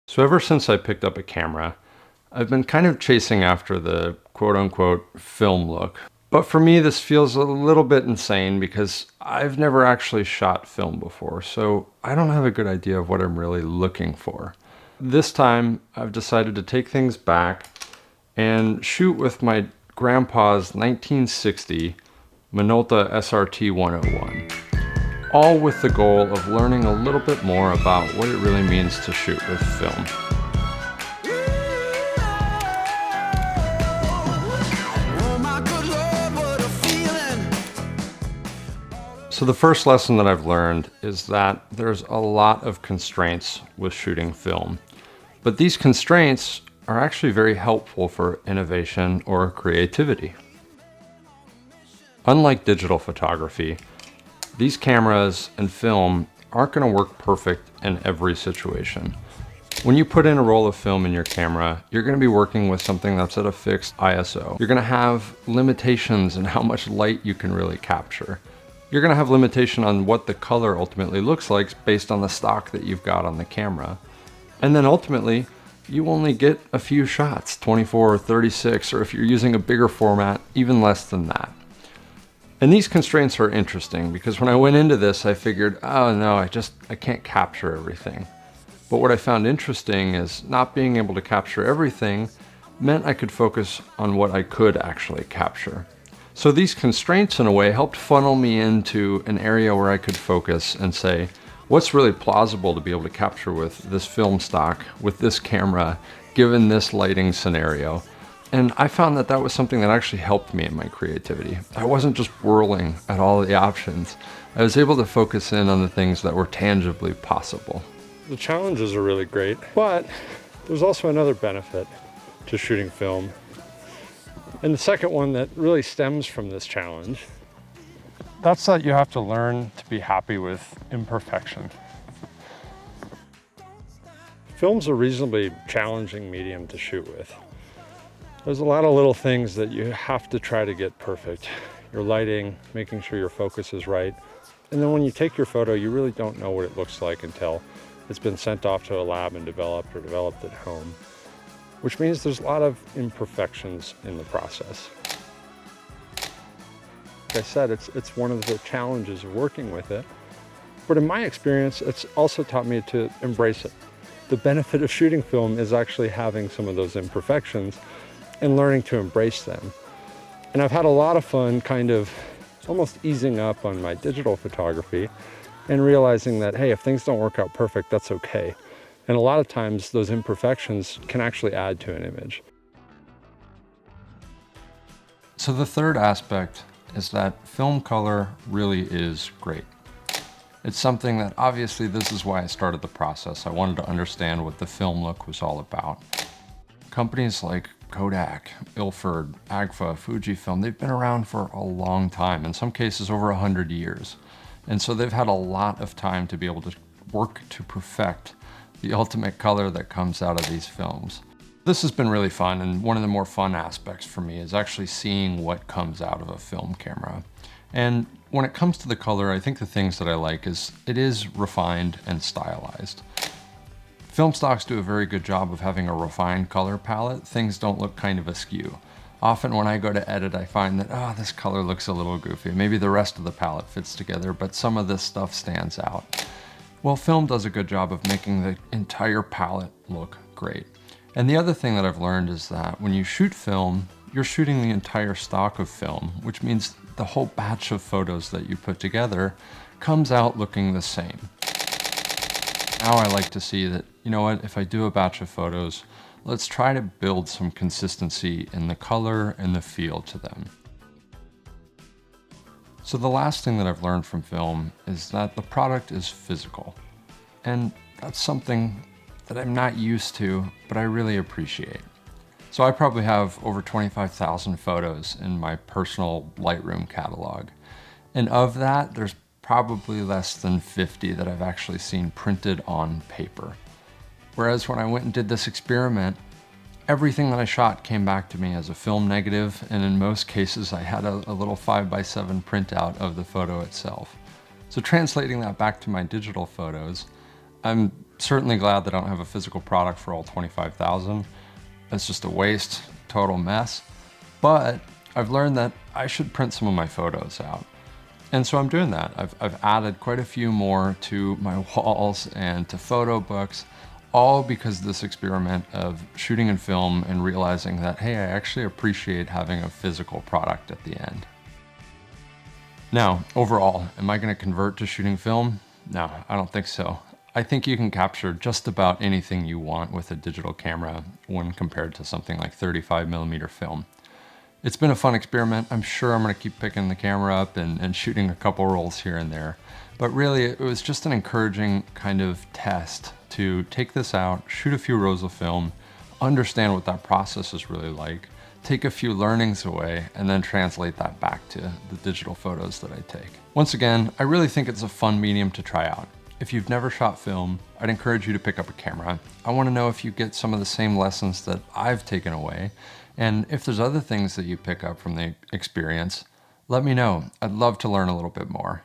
So ever since I picked up a camera, I've been kind of chasing after the quote-unquote film look. But for me, this feels a little bit insane because I've never actually shot film before, so I don't have a good idea of what I'm really looking for. This time, I've decided to take things back and shoot with my grandpa's 1960 Minolta SRT 101. All with the goal of learning a little bit more about what it really means to shoot with film. So the first lesson that I've learned is that there's a lot of constraints with shooting film, but these constraints are actually very helpful for innovation or creativity. Unlike digital photography, these cameras and film aren't going to work perfect in every situation. When you put in a roll of film in your camera, you're going to be working with something that's at a fixed ISO. You're going to have limitations in how much light you can really capture. You're going to have limitation on what the color ultimately looks like based on the stock that you've got on the camera. And then ultimately, you only get a few shots, 24 or 36, or if you're using a bigger format, even less than that. And these constraints are interesting because when I went into this, I figured, oh no, I can't capture everything. But what I found interesting is not being able to capture everything meant I could focus on what I could actually capture. So these constraints in a way helped funnel me into an area where I could focus and say, what's really plausible to be able to capture with this film stock, with this camera, given this lighting scenario? And I found that that was something that actually helped me in my creativity. I wasn't just whirling at all the options. I was able to focus in on the things that were tangibly possible. The challenges are really great, but there's also another benefit to shooting film. And the second one that really stems from this challenge, that's that you have to learn to be happy with imperfection. Film's a reasonably challenging medium to shoot with. There's a lot of little things that you have to try to get perfect. Your lighting, making sure your focus is right. And then when you take your photo, you really don't know what it looks like until it's been sent off to a lab and developed or developed at home, which means there's a lot of imperfections in the process. Like I said, it's one of the challenges of working with it. But in my experience, it's also taught me to embrace it. The benefit of shooting film is actually having some of those imperfections and learning to embrace them. And I've had a lot of fun kind of almost easing up on my digital photography and realizing that, hey, if things don't work out perfect, that's okay. And a lot of times those imperfections can actually add to an image. So the third aspect is that film color really is great. It's something that obviously this is why I started the process. I wanted to understand what the film look was all about. Companies like Kodak, Ilford, Agfa, Fujifilm, they've been around for a long time, in some cases over 100 years. And so they've had a lot of time to be able to work to perfect the ultimate color that comes out of these films. This has been really fun, and one of the more fun aspects for me is actually seeing what comes out of a film camera. And when it comes to the color, I think the things that I like is it is refined and stylized. Film stocks do a very good job of having a refined color palette. Things don't look kind of askew. Often when I go to edit, I find that, this color looks a little goofy. Maybe the rest of the palette fits together, but some of this stuff stands out. Well, film does a good job of making the entire palette look great. And the other thing that I've learned is that when you shoot film, you're shooting the entire stock of film, which means the whole batch of photos that you put together comes out looking the same. Now I like to see that, you know what, if I do a batch of photos, let's try to build some consistency in the color and the feel to them. So the last thing that I've learned from film is that the product is physical. And that's something that I'm not used to, but I really appreciate. So I probably have over 25,000 photos in my personal Lightroom catalog. And of that, there's probably less than 50 that I've actually seen printed on paper. Whereas when I went and did this experiment, everything that I shot came back to me as a film negative, and in most cases I had a little 5x7 printout of the photo itself. So translating that back to my digital photos, I'm certainly glad that I don't have a physical product for all 25,000. It's just a waste, total mess. But I've learned that I should print some of my photos out. And so I'm doing that. I've added quite a few more to my walls and to photo books, all because of this experiment of shooting in film and realizing that, hey, I actually appreciate having a physical product at the end. Now, overall, am I gonna convert to shooting film? No, I don't think so. I think you can capture just about anything you want with a digital camera when compared to something like 35mm film. It's been a fun experiment. I'm sure I'm gonna keep picking the camera up and shooting a couple rolls here and there. But really, it was just an encouraging kind of test to take this out, shoot a few rolls of film, understand what that process is really like, take a few learnings away, and then translate that back to the digital photos that I take. Once again, I really think it's a fun medium to try out. If you've never shot film, I'd encourage you to pick up a camera. I wanna know if you get some of the same lessons that I've taken away, and if there's other things that you pick up from the experience, let me know. I'd love to learn a little bit more.